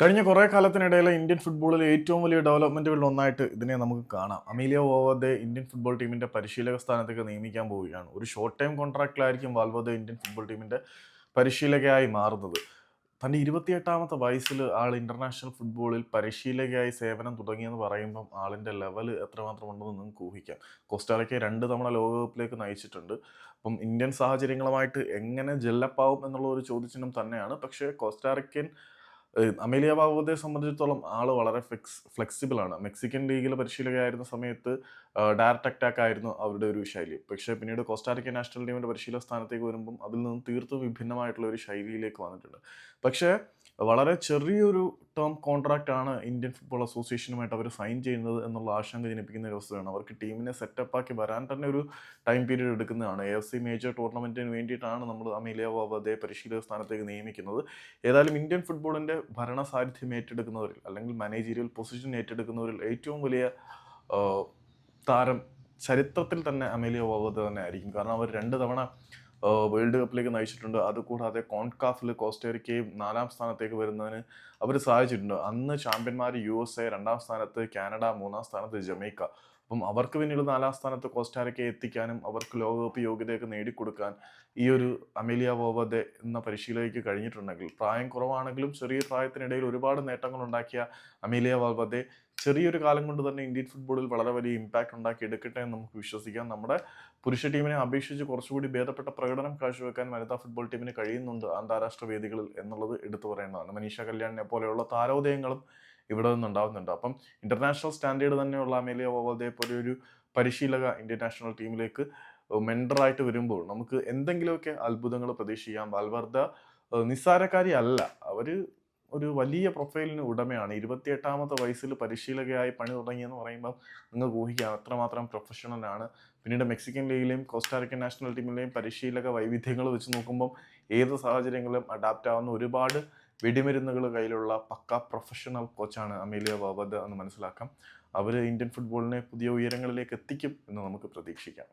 കഴിഞ്ഞ കുറേ കാലത്തിനിടയിലെ ഇന്ത്യൻ ഫുട്ബോളിലെ ഏറ്റവും വലിയ ഡെവലപ്മെന്റുകളിൽ ഒന്നായിട്ട് ഇതിനെ നമുക്ക് കാണാം. അമീലിയോ വാൽവേർദെ ഇന്ത്യൻ ഫുട്ബോൾ ടീമിന്റെ പരിശീലക സ്ഥാനത്തേക്ക് നിയമിക്കാൻ പോവുകയാണ്. ഒരു ഷോർട്ട് ടൈം കോൺട്രാക്റ്റിലായിരിക്കും വാൽവേർദെ ഇന്ത്യൻ ഫുട്ബോൾ ടീമിന്റെ പരിശീലകയായി മാറുന്നത്. തൻ്റെ 28-ാമത്തെ വയസ്സിൽ ആൾ ഇന്റർനാഷണൽ ഫുട്ബോളിൽ പരിശീലകയായി സേവനം തുടങ്ങിയെന്ന് പറയുമ്പം ആളിൻ്റെ ലെവൽ എത്രമാത്രം ഉണ്ടെന്ന് നിങ്ങൾക്ക് ഊഹിക്കാം. കോസ്റ്റാറിക്കയെ 2 തവണ ലോകകപ്പിലേക്ക് നയിച്ചിട്ടുണ്ട്. അപ്പം ഇന്ത്യൻ സാഹചര്യങ്ങളുമായിട്ട് എങ്ങനെ ജെല്ലപ്പാവും എന്നുള്ള ഒരു ചോദ്യചിഹ്നം തന്നെയാണ്. പക്ഷേ കോസ്റ്റാറിക്കൻ അമേലിയ ബാവോദയെ സംബന്ധിച്ചിടത്തോളം ആള് വളരെ ഫ്ലെക്സിബിൾ ആണ്. മെക്സിക്കൻ ലീഗിൽ പരിശീലകയായിരുന്ന സമയത്ത് ഡയറക്റ്റ് അറ്റാക്ക് ആയിരുന്നു അവരുടെ ഒരു ശൈലി. പക്ഷേ പിന്നീട് കോസ്റ്റാറിക്ക നാഷണൽ ടീമിന്റെ പരിശീലക സ്ഥാനത്തേക്ക് വരുമ്പം അതിൽ നിന്നും തീർത്തും വിഭിന്നമായിട്ടുള്ള ഒരു ശൈലിയിലേക്ക് വന്നിട്ടുണ്ട്. പക്ഷേ വളരെ ചെറിയൊരു ടേം കോൺട്രാക്റ്റ് ആണ് ഇന്ത്യൻ ഫുട്ബോൾ അസോസിയേഷനുമായിട്ട് അവർ സൈൻ ചെയ്യുന്നത് എന്നുള്ള ആശങ്ക ജനിപ്പിക്കുന്ന ഒരു വസ്തുതയാണ്. അവർക്ക് ടീമിനെ സെറ്റപ്പാക്കി വരാൻ തന്നെ ഒരു ടൈം പീരീഡ് എടുക്കുന്നതാണ്. AFC മേജർ ടൂർണമെന്റിന് വേണ്ടിയിട്ടാണ് നമ്മൾ അമീലിയ ബാവോദയെ പരിശീലക സ്ഥാനത്തേക്ക് നിയമിക്കുന്നത്. ഏതായാലും ഇന്ത്യൻ ഫുട്ബോളിന്റെ ഭരണസാരഥ്യം ഏറ്റെടുക്കുന്നവരിൽ അല്ലെങ്കിൽ മാനേജീരിയൽ പൊസിഷൻ ഏറ്റെടുക്കുന്നവരിൽ ഏറ്റവും വലിയ താരം ചരിത്രത്തിൽ തന്നെ അമേലിയ ബാവോദ തന്നെ ആയിരിക്കും. കാരണം അവർ 2 തവണ വേൾഡ് കപ്പിലേക്ക് നയിച്ചിട്ടുണ്ട്. അതുകൂടാതെ കോൺകാഫിൽ കോസ്റ്ററിക്കയും 4-ാം സ്ഥാനത്തേക്ക് വരുന്നതിന് അവർ സഹായിച്ചിട്ടുണ്ട്. അന്ന് ചാമ്പ്യന്മാർ USA, 2-ാം സ്ഥാനത്ത് കാനഡ, 3-ാം സ്ഥാനത്ത് ജമൈക്ക. അപ്പം അവർക്ക് പിന്നീട് 4-ാം സ്ഥാനത്ത് കോസ്റ്റാറിക്കയെ എത്തിക്കാനും അവർക്ക് ലോകകപ്പ് യോഗ്യതയൊക്കെ നേടിക്കൊടുക്കാൻ ഈ ഒരു അമേലിയ ബാവോദെ എന്ന പരിശീലകയ്ക്ക് കഴിഞ്ഞിട്ടുണ്ടെങ്കിൽ, പ്രായം കുറവാണെങ്കിലും ചെറിയ പ്രായത്തിനിടയിൽ ഒരുപാട് നേട്ടങ്ങൾ ഉണ്ടാക്കിയ അമേലിയ ബാവോദെ ചെറിയൊരു കാലം കൊണ്ട് തന്നെ ഇന്ത്യൻ ഫുട്ബോളിൽ വളരെ വലിയ ഇമ്പാക്റ്റ് ഉണ്ടാക്കി എടുക്കട്ടെ എന്ന് നമുക്ക് വിശ്വസിക്കാം. നമ്മുടെ പുരുഷ ടീമിനെ അപേക്ഷിച്ച് കുറച്ചുകൂടി ഭേദപ്പെട്ട പ്രകടനം കാഴ്ചവെക്കാൻ വനിതാ ഫുട്ബോൾ ടീമിന് കഴിയുന്നുണ്ട് അന്താരാഷ്ട്ര വേദികളിൽ എന്നുള്ളത് എടുത്തു പറയേണ്ടതാണ്. മനീഷ കല്യാണിനെ പോലെയുള്ള താരോദയങ്ങളും ഇവിടെ നിന്നുണ്ടാവുന്നുണ്ട്. അപ്പം ഇന്റർനാഷണൽ സ്റ്റാൻഡേർഡ് തന്നെയുള്ള അമേലിയ ബാവോദയെ പോലെ ഒരു പരിശീലക ഇന്ത്യൻ നാഷണൽ ടീമിലേക്ക് മെൻഡറായിട്ട് വരുമ്പോൾ നമുക്ക് എന്തെങ്കിലുമൊക്കെ അത്ഭുതങ്ങൾ പ്രതീക്ഷിക്കാം. വാൽവർദ നിസ്സാരക്കാരി അല്ല. അവര് ഒരു വലിയ പ്രൊഫൈലിന് ഉടമയാണ്. 28-ാമത്തെ വയസ്സിൽ പരിശീലകയായി പണി തുടങ്ങിയെന്ന് പറയുമ്പോൾ നിങ്ങൾക്ക് ഊഹിക്കാം എത്രമാത്രം പ്രൊഫഷണലാണ്. പിന്നീട് മെക്സിക്കൻ ലീഗിലെയും കോസ്റ്റാറിക്കൻ നാഷണൽ ടീമിലെയും പരിശീലക വൈവിധ്യങ്ങൾ വെച്ച് നോക്കുമ്പം ഏത് സാഹചര്യങ്ങളിലും അഡാപ്റ്റ് ആവുന്ന ഒരുപാട് വെടിമരുന്നുകൾ കയ്യിലുള്ള പക്ക പ്രൊഫഷണൽ കോച്ചാണ് അമേലിയ ബാവോദ എന്ന് മനസ്സിലാക്കാം. അവർ ഇന്ത്യൻ ഫുട്ബോളിനെ പുതിയ ഉയരങ്ങളിലേക്ക് എത്തിക്കും എന്ന് നമുക്ക് പ്രതീക്ഷിക്കാം.